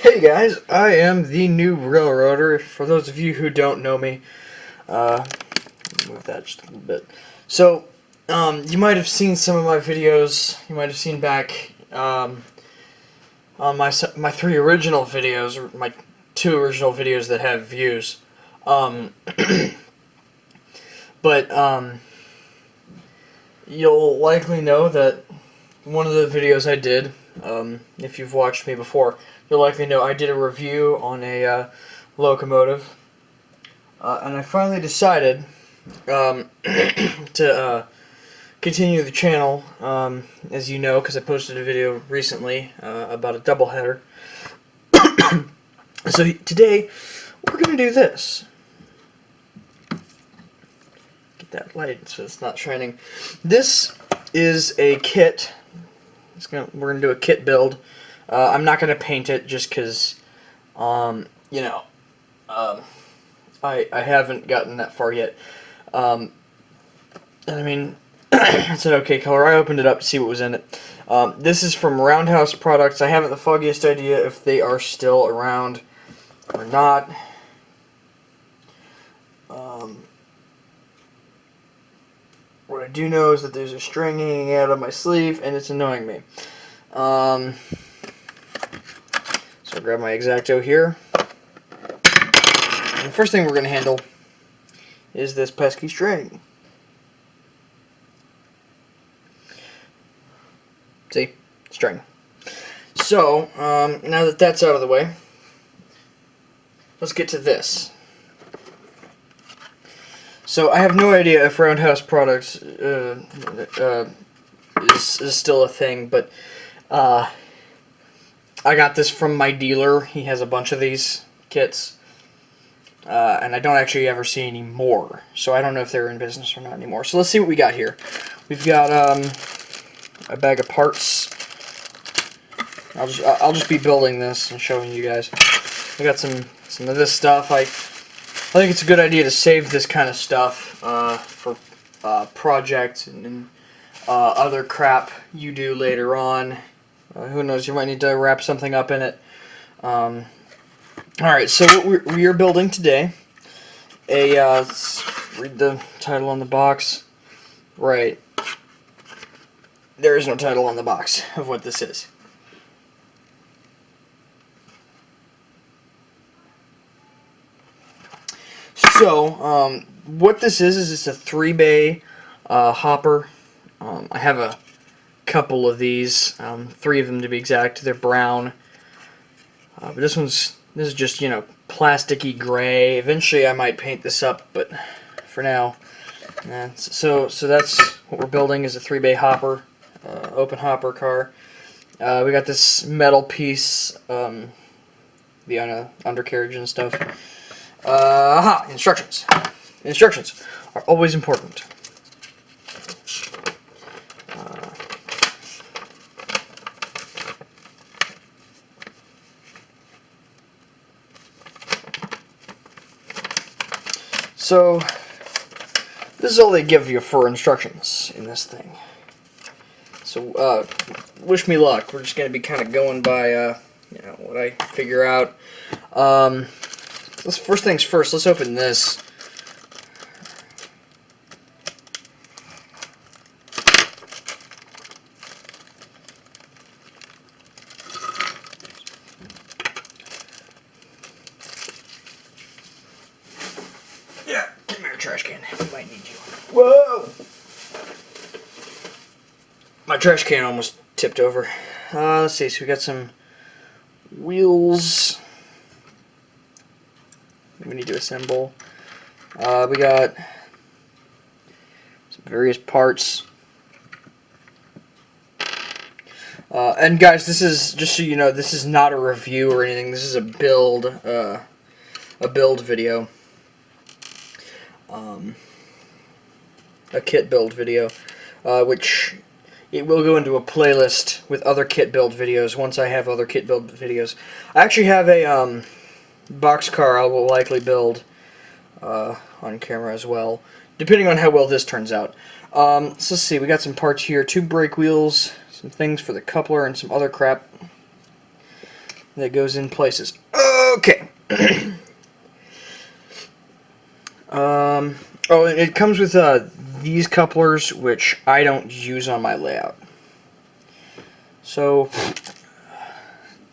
Hey guys, I am the new Railroader. For those of you who don't know me, move that just a little bit. So, you might have seen some of my videos. You might have seen back on my three original videos, or my two original videos that have views. Um, but you'll likely know that one of the videos I did, if you've watched me before, you'll likely know I did a review on a locomotive, and I finally decided to continue the channel, as you know, because I posted a video recently about a doubleheader. So today, we're going to do this. Get that light so it's not shining. This is a kit. We're going to do a kit build. I'm not going to paint it just because, I haven't gotten that far yet. And I mean, it's an okay color. I opened it up to see what was in it. This is from Roundhouse Products. I haven't the foggiest idea if they are still around or not. What I do know is that there's a string hanging out of my sleeve, and it's annoying me. So I'll grab my X-Acto here. And the first thing we're going to handle is this pesky string. See? String. So, now that that's out of the way, let's get to this. So, I have no idea if Roundhouse Products is still a thing, but I got this from my dealer. He has a bunch of these kits, and I don't actually ever see any more, so I don't know if they're in business or not anymore. So let's see what we got here. We've got a bag of parts. I'll just be building this and showing you guys. I got some of this stuff. I think it's a good idea to save this kind of stuff for projects and other crap you do later on. Who knows, you might need to wrap something up in it. Alright, so what we are building today, let's read the title on the box. Right. There is no title on the box of what this is. So, what this is it's a 3-bay hopper. I have a couple of these, 3 of them to be exact. They're brown. But this is just, plasticky gray. Eventually I might paint this up, but for now. So that's what we're building, is a 3-bay hopper, open hopper car. We got this metal piece, the undercarriage and stuff. Instructions. Instructions are always important. So, this is all they give you for instructions in this thing. So, wish me luck. We're just going to be kind of going by, what I figure out. First things first, let's open this. Yeah, come here, trash can. We might need you. Whoa! My trash can almost tipped over. Let's see, so we got some wheels we need to assemble. We got some various parts. And guys, this is, just so you know, this is not a review or anything. This is a build video. A kit build video, which it will go into a playlist with other kit build videos once I have other kit build videos. I actually have a boxcar I will likely build on camera as well, depending on how well this turns out. So let's see, we got some parts here, 2 brake wheels, some things for the coupler, and some other crap. that goes in places. Okay. Oh, and it comes with these couplers, which I don't use on my layout. So,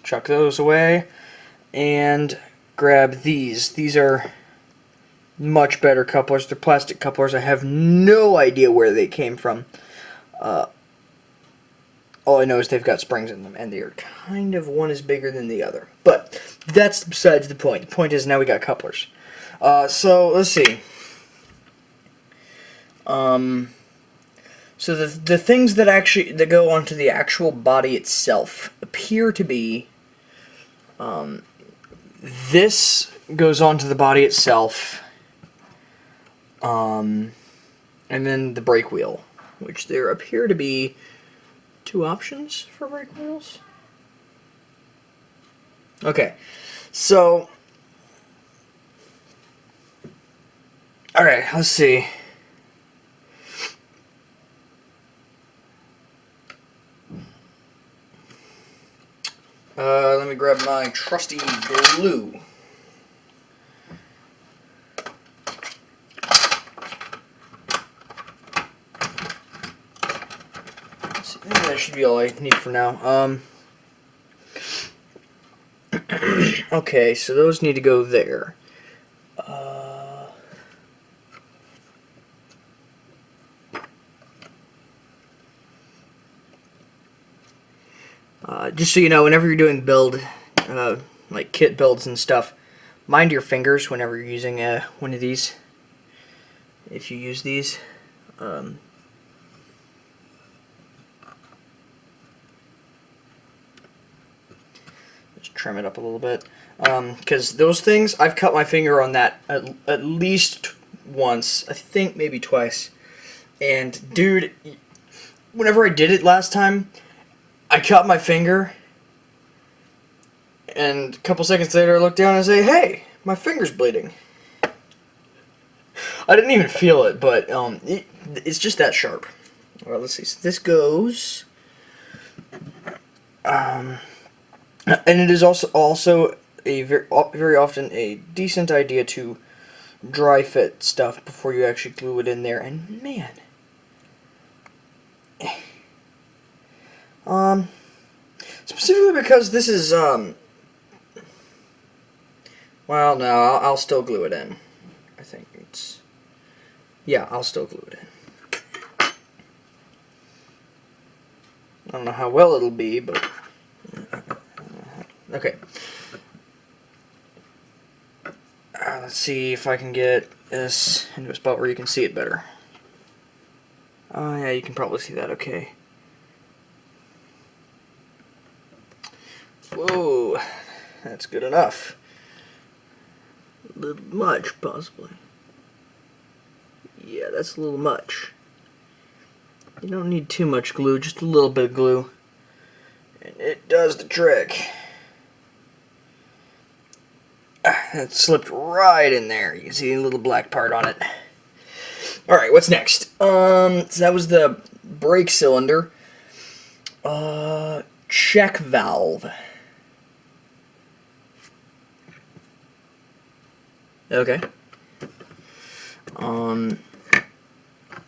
chuck those away and grab these. These are much better couplers. They're plastic couplers. I have no idea where they came from. All I know is they've got springs in them, and they're kind of, one is bigger than the other. But that's besides the point. The point is now we got couplers. So let's see. So the things that go onto the actual body itself appear to be, this goes onto the body itself, and then the brake wheel, which there appear to be 2 options for brake wheels. Okay, so alright, let's see. Let me grab my trusty glue. That should be all I need for now. Okay, so those need to go there. Just so you know, whenever you're doing build, like kit builds and stuff, mind your fingers whenever you're using one of these. If you use these. Just trim it up a little bit. Because those things, I've cut my finger on that at least once. I think maybe twice. And dude, whenever I did it last time, I cut my finger, and a couple seconds later I look down and say, hey, my finger's bleeding. I didn't even feel it, but it's just that sharp. Well, let's see. So this goes, and it is also a very often a decent idea to dry fit stuff before you actually glue it in there. And man, specifically because this is well, no, I'll still glue it in. I think it's, yeah, I'll still glue it in. I don't know how well it'll be, but okay. Let's see if I can get this into a spot where you can see it better. Oh yeah, you can probably see that okay. Whoa, that's good enough. A little much, possibly. Yeah, that's a little much. You don't need too much glue, just a little bit of glue. And it does the trick. That slipped right in there. You can see a little black part on it. Alright, what's next? So that was the brake cylinder. Check valve. Okay.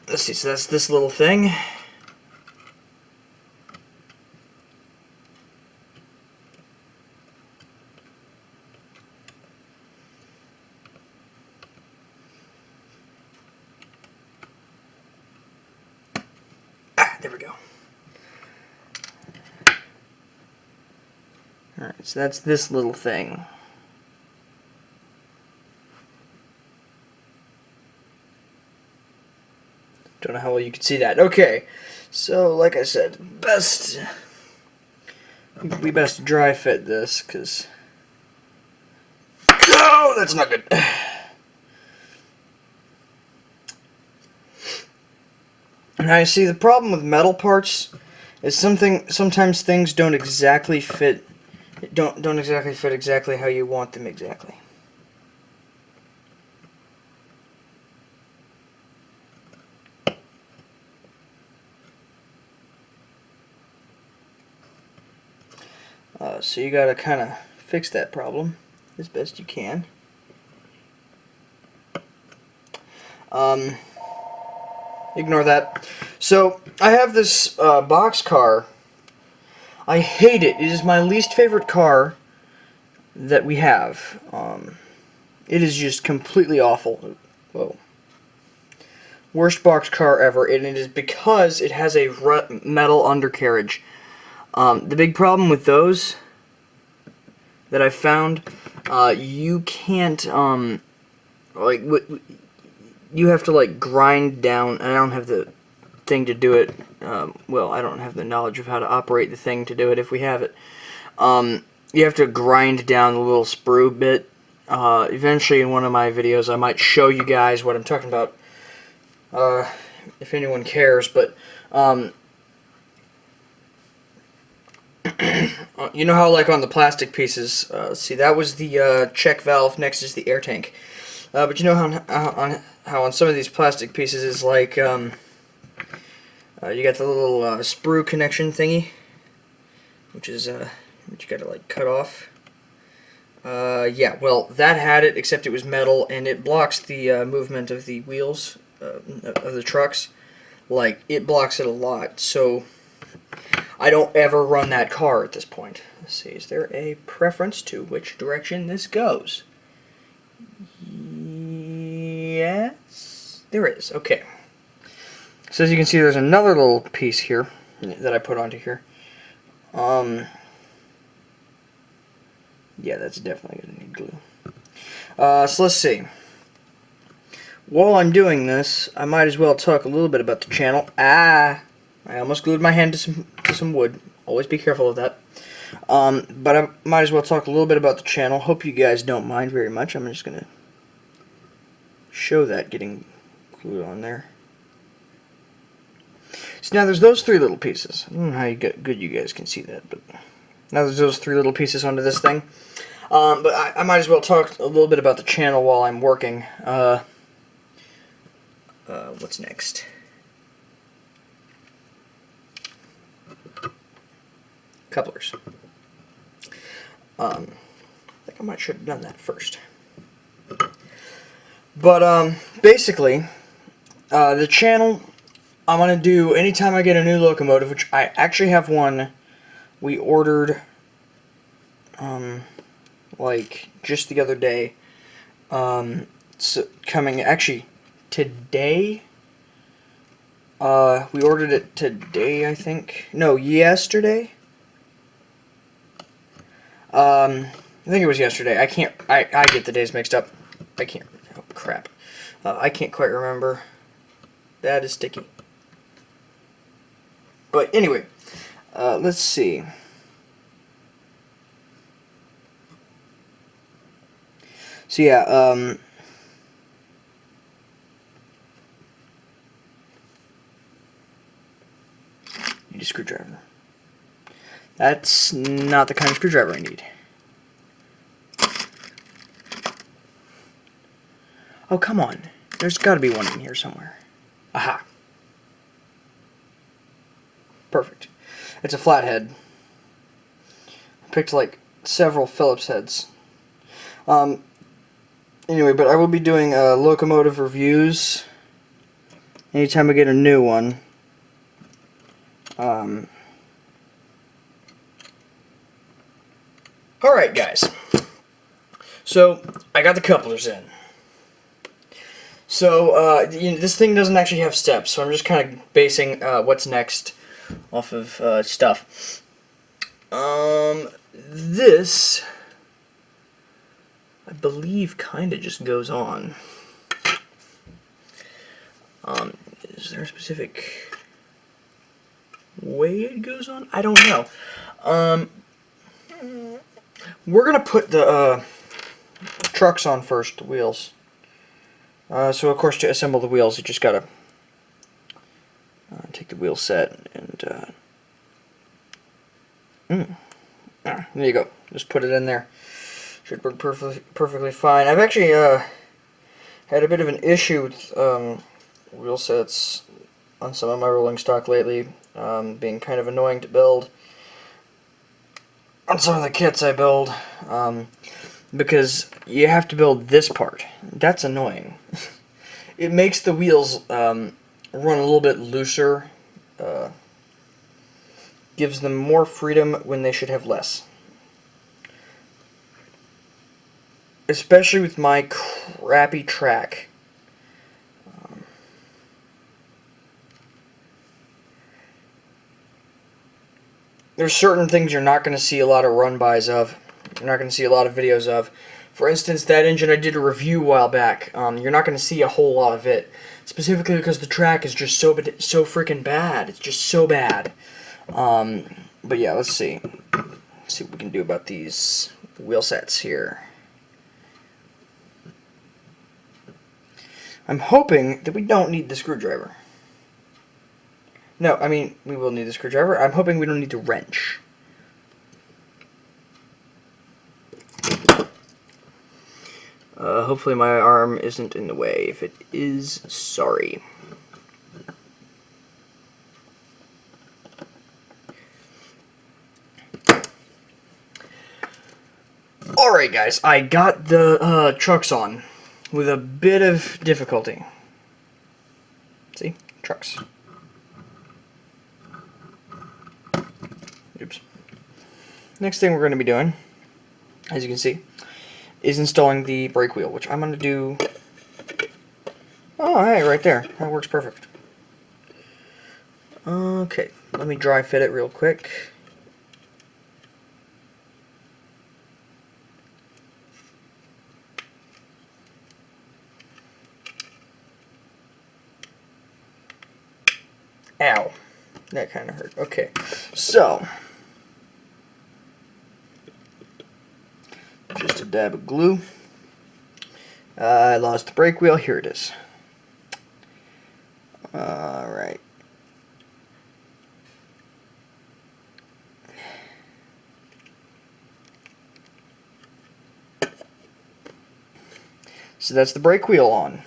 Let's see, so that's this little thing. There we go. Alright, so that's this little thing. Don't know how well you can see that. Okay, so like I said, we best dry fit this, because... Oh, that's not good. And I see the problem with metal parts is sometimes things don't exactly fit exactly how you want them exactly. So you gotta kind of fix that problem as best you can. Ignore that. So, I have this box car. I hate it. It is my least favorite car that we have. It is just completely awful. Whoa. Worst box car ever, and it is because it has a metal undercarriage. The big problem with those that I found, you can't, like, you have to, like, grind down, and I don't have the thing to do it, well, I don't have the knowledge of how to operate the thing to do it if we have it. You have to grind down the little sprue bit. Eventually in one of my videos I might show you guys what I'm talking about, if anyone cares, but, you know how, like, on the plastic pieces, see, that was the check valve, next is the air tank. But you know how on some of these plastic pieces is like, you got the little sprue connection thingy, which is which you gotta, like, cut off. Yeah, well, that had it, except it was metal, and it blocks the movement of the wheels of the trucks. Like, it blocks it a lot, so I don't ever run that car at this point. Let's see, is there a preference to which direction this goes? Yes, there is. Okay. So as you can see, there's another little piece here that I put onto here. Yeah, that's definitely going to need glue. So let's see. While I'm doing this, I might as well talk a little bit about the channel. I almost glued my hand to some wood. Always be careful of that. But I might as well talk a little bit about the channel. Hope you guys don't mind very much. I'm just going to show that getting glued on there. So now there's those three little pieces. I don't know how good you guys can see that, but now there's those three little pieces onto this thing. But I might as well talk a little bit about the channel while I'm working. What's next? Couplers. I think I might should have done that first. But basically, the channel I'm going to do anytime I get a new locomotive, which I actually have one we ordered like just the other day. So coming actually today. We ordered it today, I think. No, yesterday. I think it was yesterday. I get the days mixed up. I can't. Oh crap. I can't quite remember. That is sticky. But anyway, let's see. So yeah, need a screwdriver. That's not the kind of screwdriver I need. Oh, come on. There's got to be one in here somewhere. Aha. Perfect. It's a flathead. I picked like several Phillips heads. Anyway, but I will be doing locomotive reviews anytime I get a new one. Alright, guys. So, I got the couplers in. So, this thing doesn't actually have steps, so I'm just kind of basing what's next off of stuff. This, I believe, kind of just goes on. Is there a specific way it goes on? I don't know. We're going to put the trucks on first, the wheels. So, of course, to assemble the wheels, you just got to take the wheel set and there you go. Just put it in there. Should work perfectly fine. I've actually had a bit of an issue with wheel sets on some of my rolling stock lately, being kind of annoying to build. On some of the kits I build, because you have to build this part. That's annoying. It makes the wheels run a little bit looser, gives them more freedom when they should have less. Especially with my crappy track. There's certain things you're not going to see a lot of run-bys of. You're not going to see a lot of videos of. For instance, that engine I did a review a while back. You're not going to see a whole lot of it. Specifically because the track is just so freaking bad. It's just so bad. But yeah, let's see. Let's see what we can do about these wheel sets here. I'm hoping that we don't need the screwdriver. No, I mean, we will need the screwdriver. I'm hoping we don't need the wrench. Hopefully my arm isn't in the way. If it is, sorry. Alright guys, I got the trucks on with a bit of difficulty. See? Trucks. Oops. Next thing we're going to be doing, as you can see, is installing the brake wheel, which I'm going to do... Oh, hey, right there. That works perfect. Okay, let me dry fit it real quick. Ow. That kind of hurt. Okay, so... just a dab of glue. I lost the brake wheel. Here it is. Alright. So that's the brake wheel on.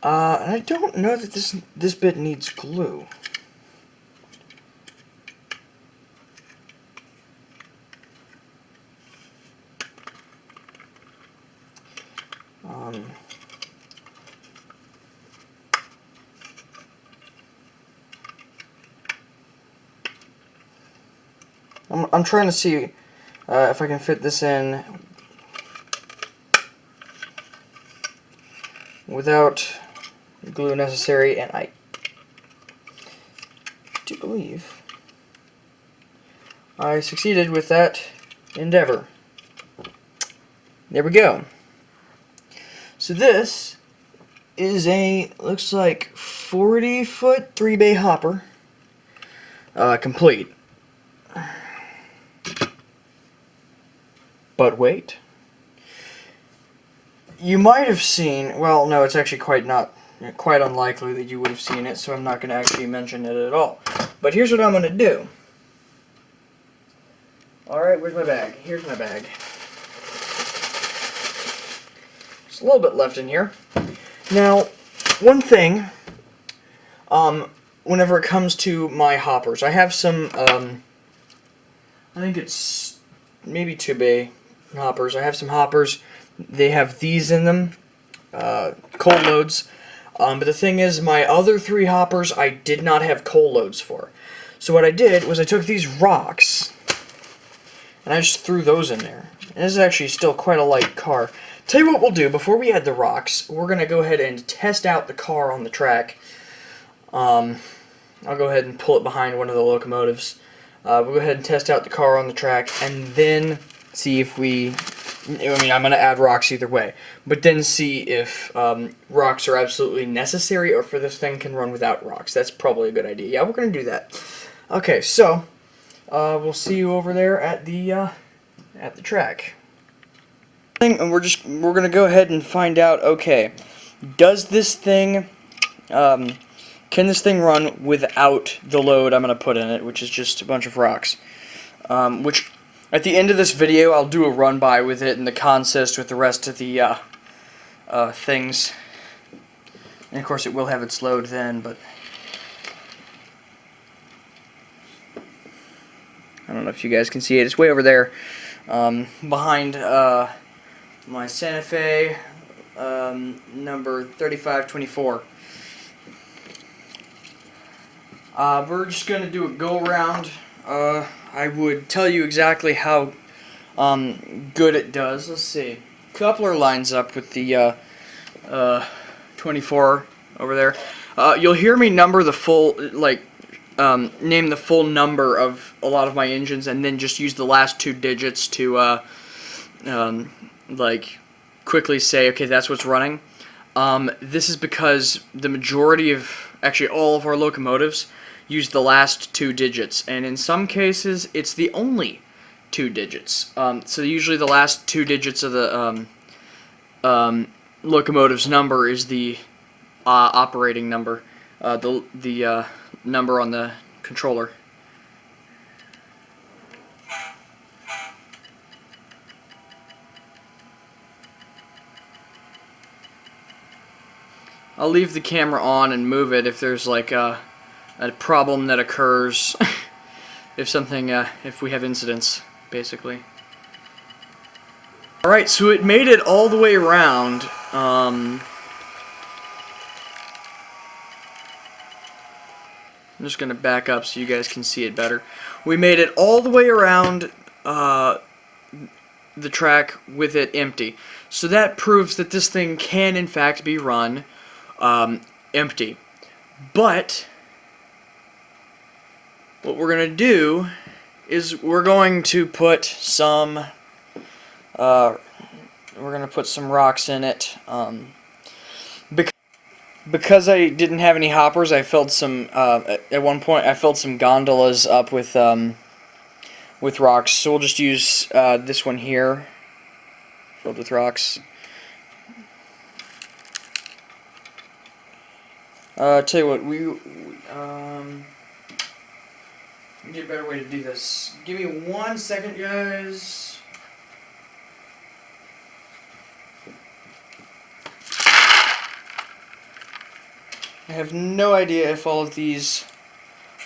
And I don't know that this bit needs glue. I'm trying to see if I can fit this in without glue necessary, and I do believe I succeeded with that endeavor. There we go. So this is a, looks like 40-foot 3-bay hopper, complete. But wait. You might have seen, well, no, it's actually quite unlikely that you would have seen it, so I'm not going to actually mention it at all. But here's what I'm going to do. Alright, where's my bag? Here's my bag. There's a little bit left in here. Now, one thing, whenever it comes to my hoppers, I have some, I think it's maybe 2-bay hoppers. I have some hoppers. They have these in them, coal loads. But the thing is, my other 3 hoppers I did not have coal loads for. So what I did was I took these rocks, and I just threw those in there. And this is actually still quite a light car. Tell you what we'll do, before we add the rocks, we're going to go ahead and test out the car on the track. I'll go ahead and pull it behind one of the locomotives. We'll go ahead and test out the car on the track, and then see if we... I mean, I'm going to add rocks either way, but then see if rocks are absolutely necessary or if this thing can run without rocks. That's probably a good idea. Yeah, we're going to do that. Okay, so we'll see you over there at the track. And we're going to go ahead and find out, okay, does this thing, can this thing run without the load I'm going to put in it, which is just a bunch of rocks, which... At the end of this video, I'll do a run-by with it and the consist with the rest of the things. And of course, it will have its load then, but... I don't know know if you guys can see it. It's way over there, behind my Santa Fe, number 3524. We're just going to do a go-around. I would tell you exactly how good it does. Let's see. Coupler lines up with the 24 over there. You'll hear me number the full, name the full number of a lot of my engines, and then just use the last 2 digits to, quickly say, okay, that's what's running. This is because the majority of, actually all of our locomotives use the last 2 digits, and in some cases, it's the only 2 digits. So usually the last 2 digits of the locomotive's number is the operating number, the number on the controller. I'll leave the camera on and move it if there's like a problem that occurs, if we have incidents, basically. Alright, so it made it all the way around. I'm just going to back up so you guys can see it better. We made it all the way around the track with it empty. So that proves that this thing can in fact be run empty. But what we're going to do is we're going to put some rocks in it. Because I didn't have any hoppers, I filled some at one point I filled some gondolas up with rocks. So we'll just use this one here, filled with rocks. Tell you what, we need a better way to do this. Give me 1 second, guys. I have no idea if all of these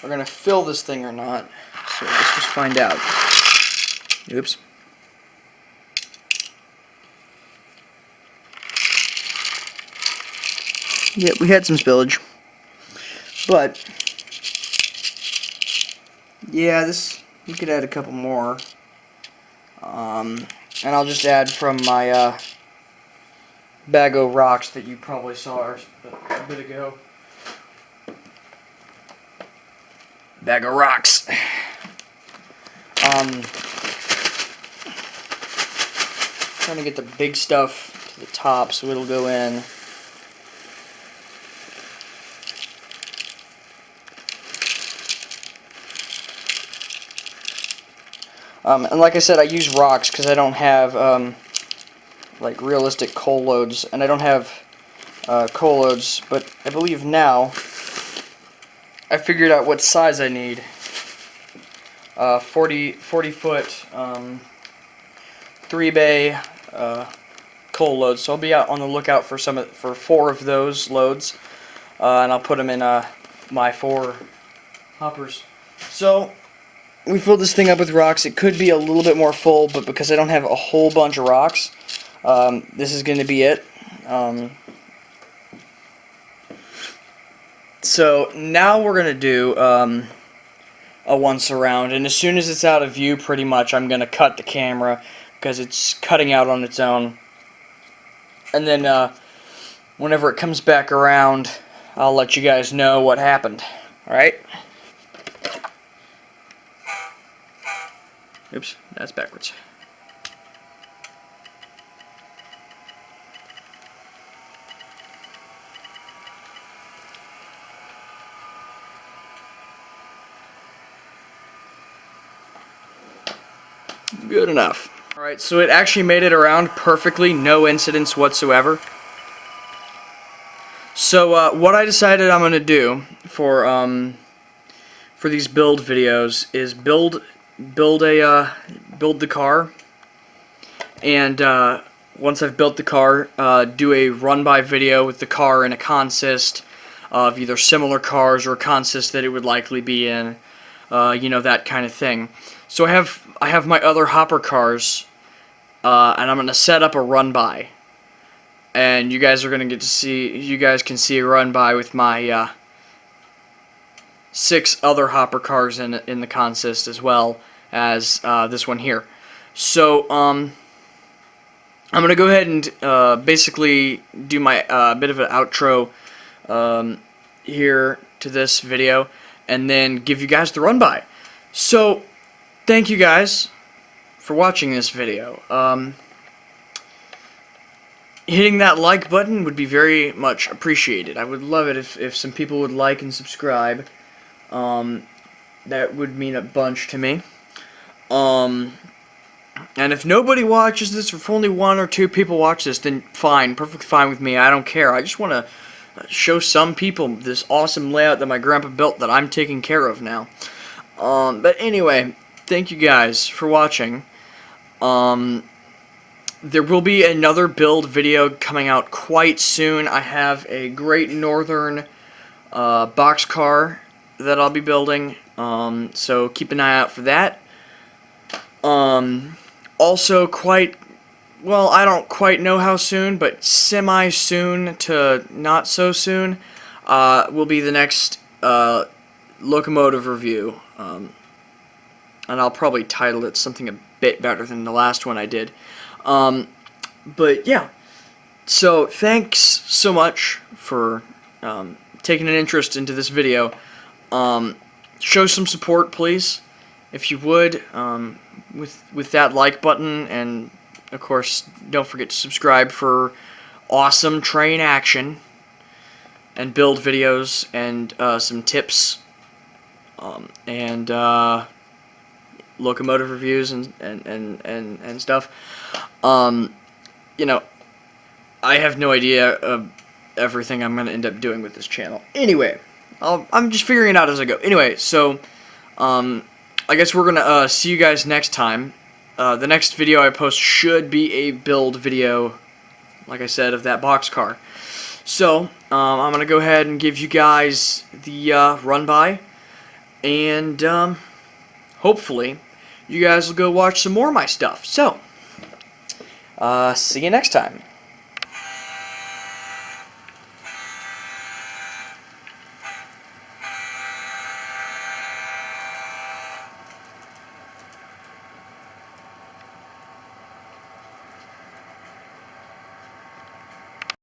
are going to fill this thing or not, so let's just find out. Oops. Yeah, we had some spillage. But, yeah, we could add a couple more. And I'll just add from my bag of rocks that you probably saw a bit ago. Bag of rocks. Trying to get the big stuff to the top so it'll go in. And like I said, I use rocks because I don't have like realistic coal loads, and I don't have coal loads, but I believe now I figured out what size I need. 40 foot 3-bay coal loads. So I'll be out on the lookout for 4 of those loads, and I'll put them in my 4 hoppers. So we filled this thing up with rocks. It could be a little bit more full, but because I don't have a whole bunch of rocks, this is going to be it. So now we're going to do a once around, and as soon as it's out of view, pretty much, I'm going to cut the camera because it's cutting out on its own. And then whenever it comes back around, I'll let you guys know what happened. Alright? Oops, that's backwards. Good enough. Alright, so it actually made it around perfectly, no incidents whatsoever. So what I decided I'm going to do for these build videos is build the car, and once I've built the car, do a run-by video with the car in a consist of either similar cars or a consist that it would likely be in, you know, that kind of thing. So I have my other hopper cars, and I'm gonna set up a run by, and you guys are gonna get to see. You guys can see a run by with my 6 other hopper cars in the consist, as well as this one here. So I'm gonna go ahead and basically do my bit of an outro here to this video, and then give you guys the run by. So thank you guys for watching this video. Hitting that like button would be very much appreciated. I would love it if some people would like and subscribe. That would mean a bunch to me. And if nobody watches this, or if only 1 or 2 people watch this, then fine, perfectly fine with me. I don't care. I just want to show some people this awesome layout that my grandpa built that I'm taking care of now. But anyway, thank you guys for watching. There will be another build video coming out quite soon. I have a Great Northern boxcar that I'll be building, so keep an eye out for that. Also, well, I don't quite know how soon, but semi-soon to not so soon will be the next locomotive review. And I'll probably title it something a bit better than the last one I did. But yeah, so thanks so much for taking an interest into this video. Show some support, please, if you would, with that like button, and of course don't forget to subscribe for awesome train action and build videos and some tips and locomotive reviews and stuff. You know, I have no idea of everything I'm gonna end up doing with this channel. Anyway, I'm just figuring it out as I go. Anyway, so I guess we're gonna see you guys next time. The next video I post should be a build video, like I said, of that boxcar. So I'm gonna go ahead and give you guys the run by, and hopefully you guys will go watch some more of my stuff. So see you next time.